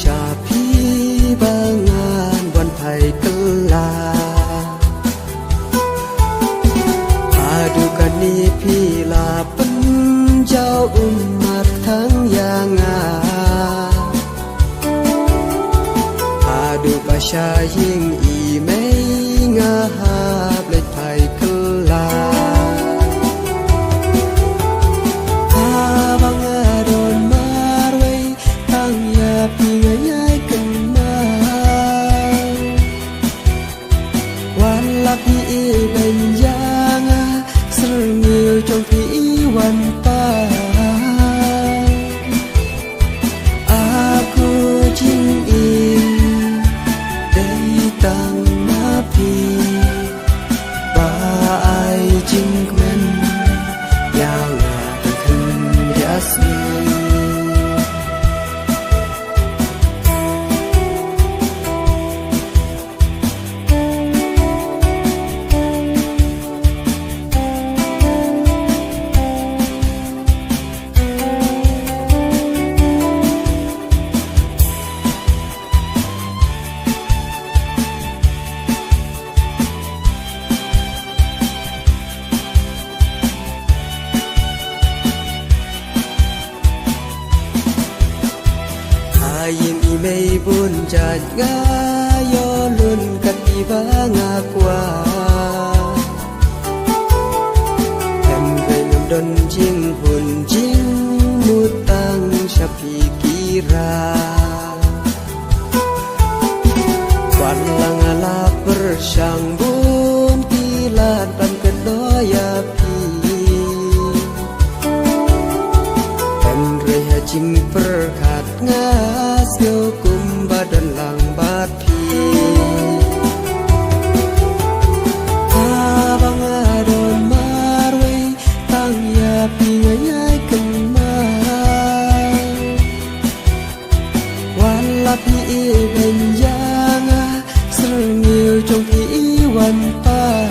ชาพีบางงานวันไผ่กลาพาดูกันนี้พี่ลาเป็นเจ้ามาทั้งยางาพาดูประชายิ่งอีไม่งาหาเปลดไผ่กลาพาบางงาโดนมาไว้ทั้งยาพี่ง่ายกันมาวันละพี่เป็นยางาSerngil trong khi wanita Aku ingin datang nabi Baai jingmen yang akan jasmi Aying imay bunjad nga yolun katiba nga kwa Hembay ngam jing hun jing mutang siya pikira Kwan lang ala persyang bun kilat pan kedoya pi Hembay hajim perkat nga Siêu cùng badan lang bát phi Habang adon marway Tang yapi ngayay kemay Wala pi iban yanga Serngil trong ki iwan pa